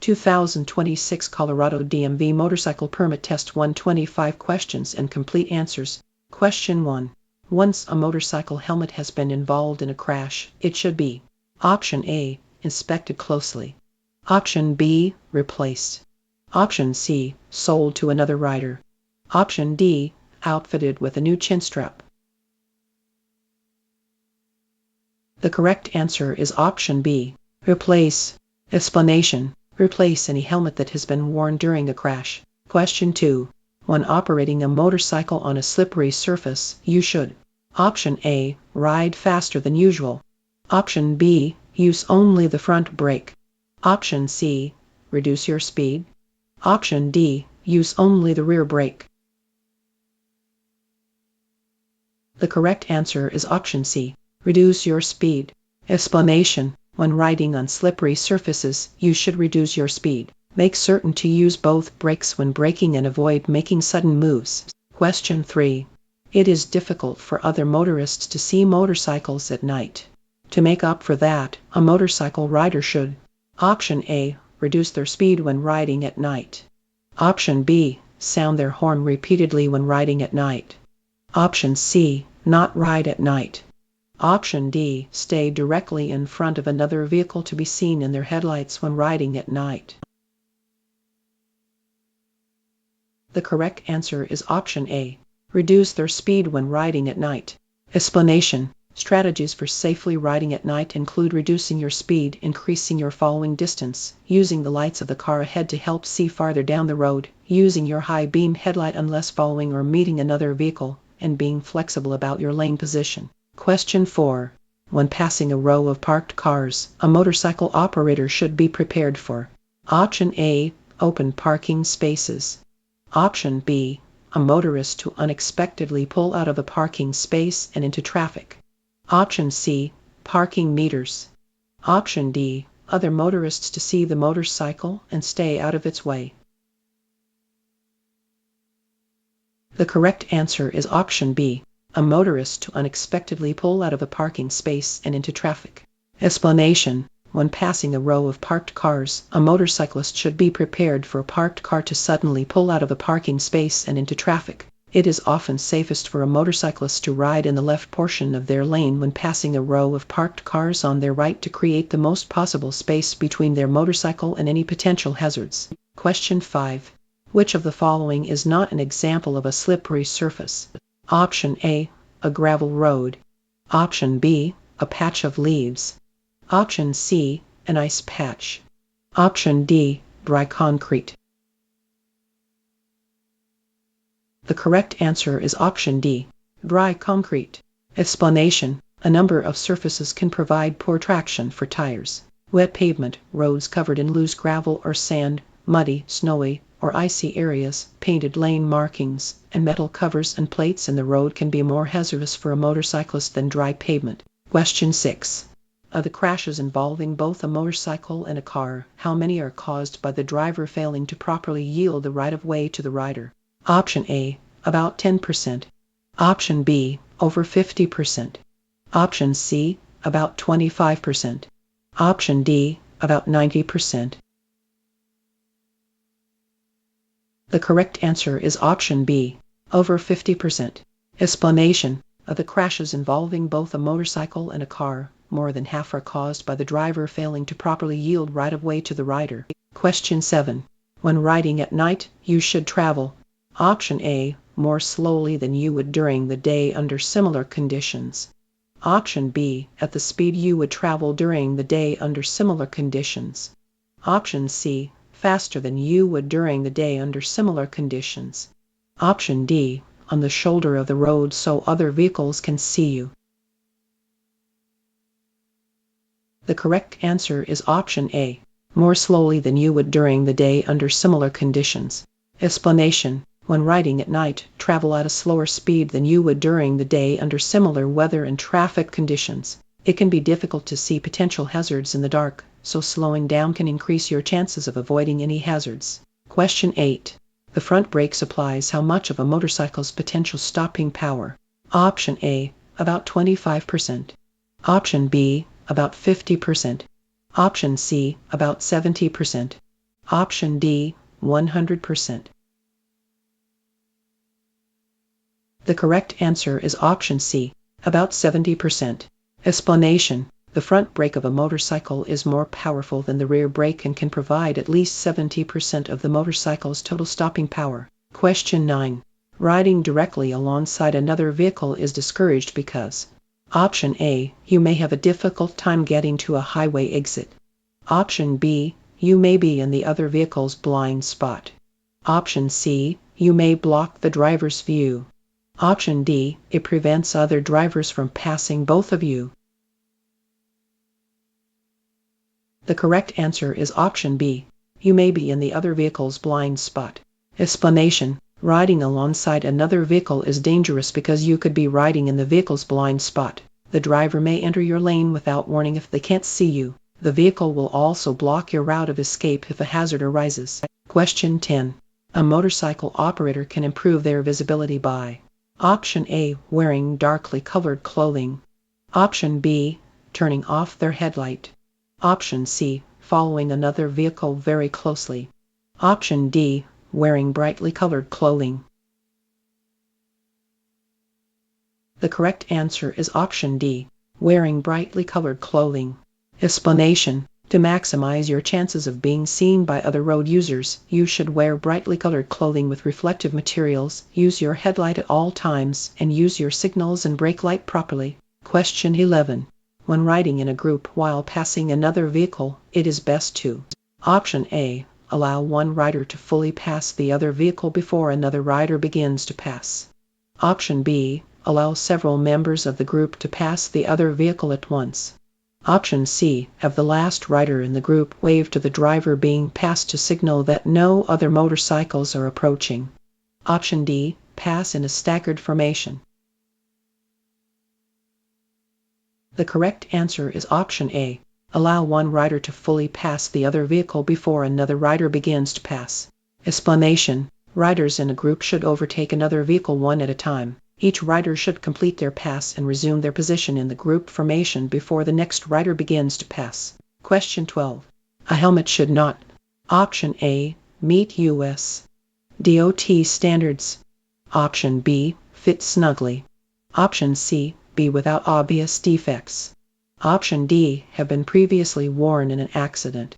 2026 Colorado DMV Motorcycle Permit Test 125 Questions and Complete Answers. Question 1. Once a motorcycle helmet has been involved in a crash, it should be: Option A, inspected closely. Option B, replaced. Option C, sold to another rider. Option D, outfitted with a new chin strap. The correct answer is option B, replace. Explanation: replace any helmet that has been worn during a crash. Question 2. When operating a motorcycle on a slippery surface, you should: Option A, ride faster than usual. Option B, use only the front brake. Option C, reduce your speed. Option D, use only the rear brake. The correct answer is option C, reduce your speed. Explanation: when riding on slippery surfaces, you should reduce your speed. Make certain to use both brakes when braking and avoid making sudden moves. Question 3. It is difficult for other motorists to see motorcycles at night. To make up for that, a motorcycle rider should: Option A, reduce their speed when riding at night. Option B, sound their horn repeatedly when riding at night. Option C, not ride at night. Option D, stay directly in front of another vehicle to be seen in their headlights when riding at night. The correct answer is option A, reduce their speed when riding at night. Explanation: strategies for safely riding at night include reducing your speed, increasing your following distance, using the lights of the car ahead to help see farther down the road, using your high beam headlight unless following or meeting another vehicle, and being flexible about your lane position. Question 4. When passing a row of parked cars, a motorcycle operator should be prepared for: Option A, open parking spaces. Option B, a motorist to unexpectedly pull out of a parking space and into traffic. Option C, parking meters. Option D, other motorists to see the motorcycle and stay out of its way. The correct answer is option B, a motorist to unexpectedly pull out of a parking space and into traffic. Explanation: when passing a row of parked cars, a motorcyclist should be prepared for a parked car to suddenly pull out of a parking space and into traffic. It is often safest for a motorcyclist to ride in the left portion of their lane when passing a row of parked cars on their right to create the most possible space between their motorcycle and any potential hazards. Question 5. Which of the following is not an example of a slippery surface? Option A, a gravel road. Option B, a patch of leaves. Option C, an ice patch. Option D, dry concrete. The correct answer is option D, dry concrete. Explanation: a number of surfaces can provide poor traction for tires. Wet pavement, roads covered in loose gravel or sand, muddy, snowy, or icy areas, painted lane markings, and metal covers and plates in the road can be more hazardous for a motorcyclist than dry pavement. Question 6. Of the crashes involving both a motorcycle and a car, how many are caused by the driver failing to properly yield the right-of-way to the rider? Option A, about 10%. Option B, over 50%. Option C, about 25%. Option D, about 90%. The correct answer is option B, over 50%. Explanation: of the crashes involving both a motorcycle and a car, more than half are caused by the driver failing to properly yield right-of-way to the rider. Question 7. When riding at night, you should travel: Option A, more slowly than you would during the day under similar conditions. Option B, at the speed you would travel during the day under similar conditions. Option C, faster than you would during the day under similar conditions. Option D, on the shoulder of the road so other vehicles can see you. The correct answer is option A, more slowly than you would during the day under similar conditions. Explanation: when riding at night, travel at a slower speed than you would during the day under similar weather and traffic conditions. It can be difficult to see potential hazards in the dark, so slowing down can increase your chances of avoiding any hazards. Question 8. The front brake supplies how much of a motorcycle's potential stopping power? Option A, about 25%. Option B, about 50%. Option C, about 70%. Option D, 100%. The correct answer is option C, about 70%. Explanation: the front brake of a motorcycle is more powerful than the rear brake and can provide at least 70% of the motorcycle's total stopping power. Question 9. Riding directly alongside another vehicle is discouraged because: Option A, you may have a difficult time getting to a highway exit. Option B, you may be in the other vehicle's blind spot. Option C, you may block the driver's view. Option D, it prevents other drivers from passing both of you. The correct answer is option B, you may be in the other vehicle's blind spot. Explanation: riding alongside another vehicle is dangerous because you could be riding in the vehicle's blind spot. The driver may enter your lane without warning if they can't see you. The vehicle will also block your route of escape if a hazard arises. Question 10. A motorcycle operator can improve their visibility by: Option A, wearing darkly colored clothing. Option B, turning off their headlight. Option C, following another vehicle very closely. Option D, wearing brightly colored clothing. The correct answer is option D, wearing brightly colored clothing. Explanation: to maximize your chances of being seen by other road users, you should wear brightly colored clothing with reflective materials, use your headlight at all times, and use your signals and brake light properly. Question 11. When riding in a group while passing another vehicle, it is best to: Option A, allow one rider to fully pass the other vehicle before another rider begins to pass. Option B, allow several members of the group to pass the other vehicle at once. Option C, have the last rider in the group wave to the driver being passed to signal that no other motorcycles are approaching. Option D, pass in a staggered formation. The correct answer is option A, allow one rider to fully pass the other vehicle before another rider begins to pass. Explanation: riders in a group should overtake another vehicle one at a time. Each rider should complete their pass and resume their position in the group formation before the next rider begins to pass. Question 12. A helmet should not: Option A, meet U.S. DOT standards. Option B, fit snugly. Option C, be without obvious defects. Option D, have been previously worn in an accident.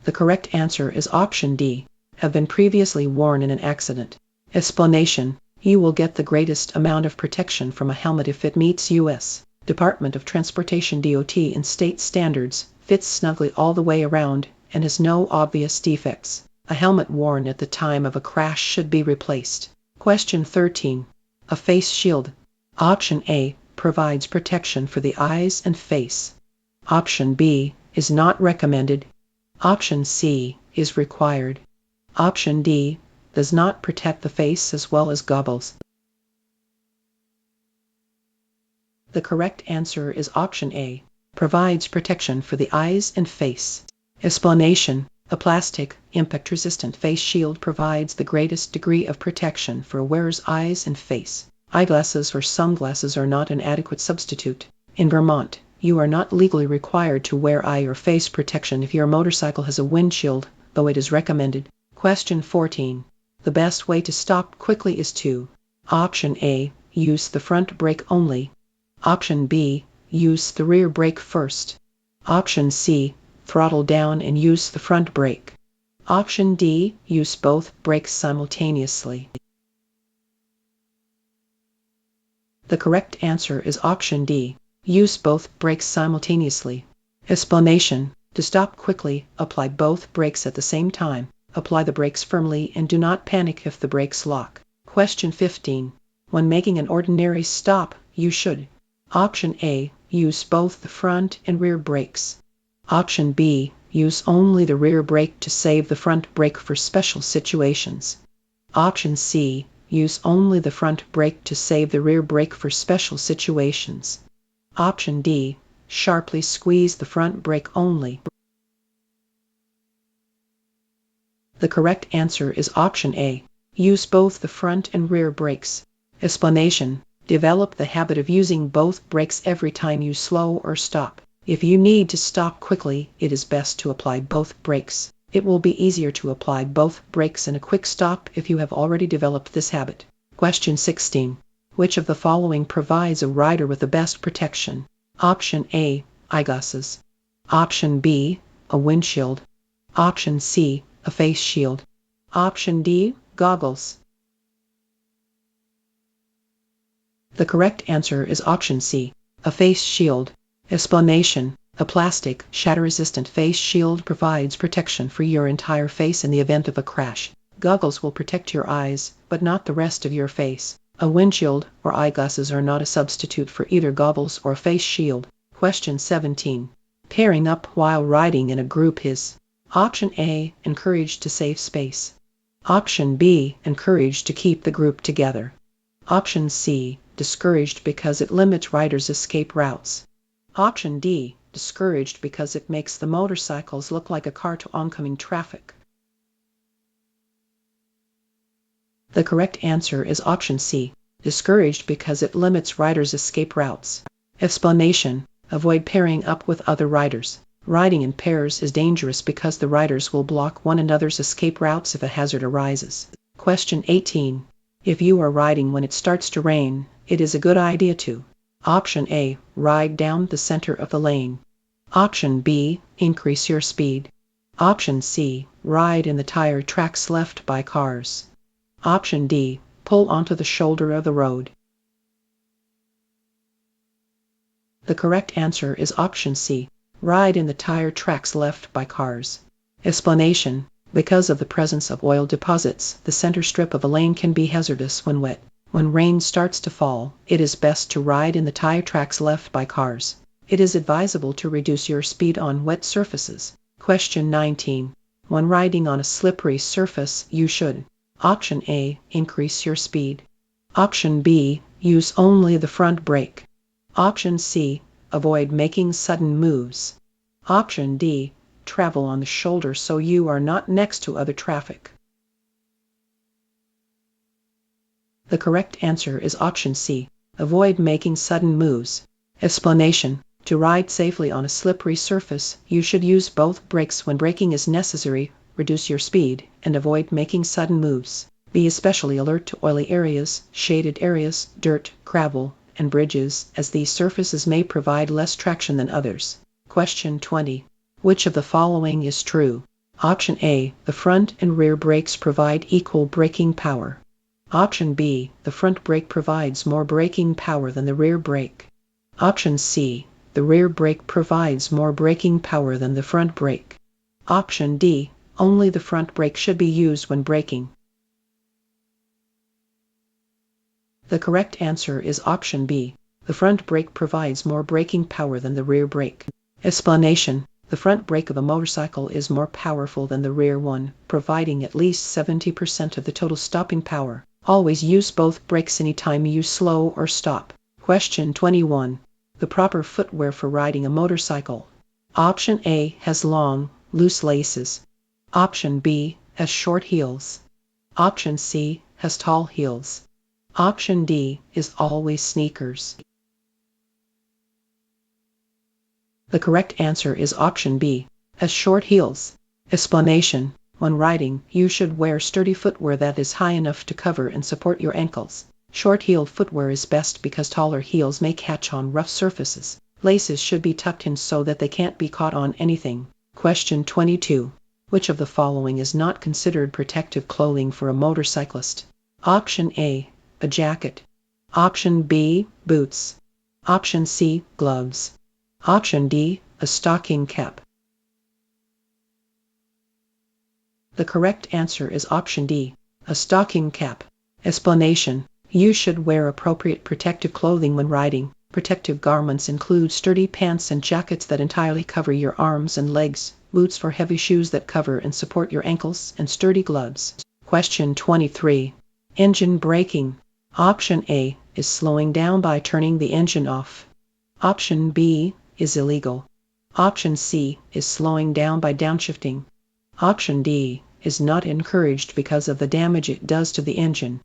The correct answer is option D, have been previously worn in an accident. Explanation: you will get the greatest amount of protection from a helmet if it meets U.S. Department of Transportation DOT and state standards, fits snugly all the way around, and has no obvious defects. A helmet worn at the time of a crash should be replaced. Question 13. A face shield. Option A, provides protection for the eyes and face. Option B, is not recommended. Option C, is required. Option D, does not protect the face as well as goggles. The correct answer is option A, provides protection for the eyes and face. Explanation: a plastic, impact-resistant face shield provides the greatest degree of protection for a wearer's eyes and face. Eyeglasses or sunglasses are not an adequate substitute. In Vermont, you are not legally required to wear eye or face protection if your motorcycle has a windshield, though it is recommended. Question 14. The best way to stop quickly is to: Option A, use the front brake only. Option B, use the rear brake first. Option C, throttle down and use the front brake. Option D, use both brakes simultaneously. The correct answer is option D, use both brakes simultaneously. Explanation: to stop quickly, apply both brakes at the same time. Apply the brakes firmly and do not panic if the brakes lock. Question 15. When making an ordinary stop, you should: Option A, use both the front and rear brakes. Option B, use only the rear brake to save the front brake for special situations. Option C, use only the front brake to save the rear brake for special situations. Option D, sharply squeeze the front brake only. The correct answer is option A, use both the front and rear brakes. Explanation: develop the habit of using both brakes every time you slow or stop. If you need to stop quickly, it is best to apply both brakes. It will be easier to apply both brakes in a quick stop if you have already developed this habit. Question 16. Which of the following provides a rider with the best protection? Option A, eyeglasses. Option B, a windshield. Option C, a face shield. Option D, goggles. The correct answer is option C, a face shield. Explanation: a plastic, shatter-resistant face shield provides protection for your entire face in the event of a crash. Goggles will protect your eyes, but not the rest of your face. A windshield or eyeglasses are not a substitute for either goggles or face shield. Question 17. Pairing up while riding in a group is: Option A, encouraged to save space. Option B, encouraged to keep the group together. Option C, discouraged because it limits riders' escape routes. Option D, discouraged because it makes the motorcycles look like a car to oncoming traffic. The correct answer is option C, discouraged because it limits riders' escape routes. Explanation: avoid pairing up with other riders. Riding in pairs is dangerous because the riders will block one another's escape routes if a hazard arises. Question 18. If you are riding when it starts to rain, it is a good idea to: Option A, ride down the center of the lane. Option B, increase your speed. Option C, ride in the tire tracks left by cars. Option D, pull onto the shoulder of the road. The correct answer is option C, ride in the tire tracks left by cars. Explanation: because of the presence of oil deposits, the center strip of a lane can be hazardous when wet. When rain starts to fall, it is best to ride in the tire tracks left by cars. It is advisable to reduce your speed on wet surfaces. Question 19. When riding on a slippery surface, you should: Option A, increase your speed. Option B, use only the front brake. Option C, avoid making sudden moves. Option D, travel on the shoulder so you are not next to other traffic. The correct answer is option C, avoid making sudden moves. Explanation: to ride safely on a slippery surface, you should use both brakes when braking is necessary, reduce your speed, and avoid making sudden moves. Be especially alert to oily areas, shaded areas, dirt, gravel, and bridges, as these surfaces may provide less traction than others. Question 20. Which of the following is true? Option A, the front and rear brakes provide equal braking power. Option B, the front brake provides more braking power than the rear brake. Option C, the rear brake provides more braking power than the front brake. Option D, only the front brake should be used when braking. The correct answer is option B, the front brake provides more braking power than the rear brake. Explanation: the front brake of a motorcycle is more powerful than the rear one, providing at least 70% of the total stopping power. Always use both brakes anytime you slow or stop. Question 21. The proper footwear for riding a motorcycle. Option A has long, loose laces. Option B has short heels. Option C has tall heels. Option D is always sneakers. The correct answer is option B, has short heels. Explanation: when riding, you should wear sturdy footwear that is high enough to cover and support your ankles. Short-heeled footwear is best because taller heels may catch on rough surfaces. Laces should be tucked in so that they can't be caught on anything. Question 22. Which of the following is not considered protective clothing for a motorcyclist? Option A, a jacket. Option B, boots. Option C, gloves. Option D, a stocking cap. The correct answer is option D, a stocking cap. Explanation: you should wear appropriate protective clothing when riding. Protective garments include sturdy pants and jackets that entirely cover your arms and legs, boots for heavy shoes that cover and support your ankles, and sturdy gloves. Question 23. Engine braking. Option A is slowing down by turning the engine off. Option B is illegal. Option C is slowing down by downshifting. Option D is not encouraged because of the damage it does to the engine.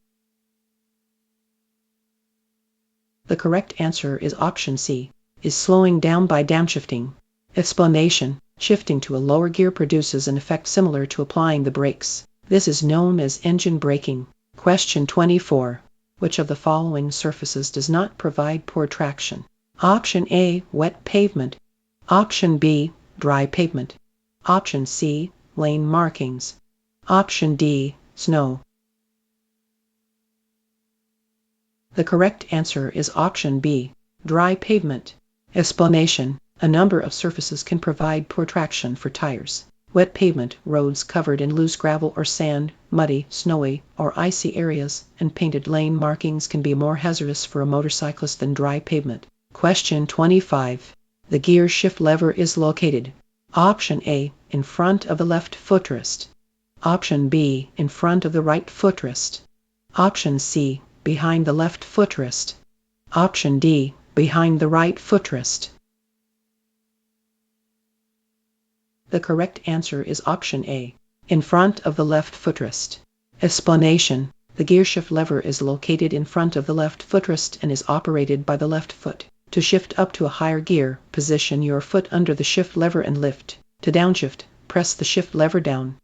The correct answer is option C, is slowing down by downshifting. Explanation: shifting to a lower gear produces an effect similar to applying the brakes. This is known as engine braking. Question 24. Which of the following surfaces does not provide poor traction? Option A, wet pavement. Option B, dry pavement. Option C, lane markings. Option D, snow. The correct answer is option B, dry pavement. Explanation: a number of surfaces can provide poor traction for tires. Wet pavement, roads covered in loose gravel or sand, muddy, snowy, or icy areas, and painted lane markings can be more hazardous for a motorcyclist than dry pavement. Question 25. The gear shift lever is located. Option A, in front of the left footrest. Option B, in front of the right footrest. Option C, behind the left footrest. Option D, behind the right footrest. The correct answer is option A, in front of the left footrest. Explanation: the gear shift lever is located in front of the left footrest and is operated by the left foot. To shift up to a higher gear, position your foot under the shift lever and lift. To downshift, press the shift lever down.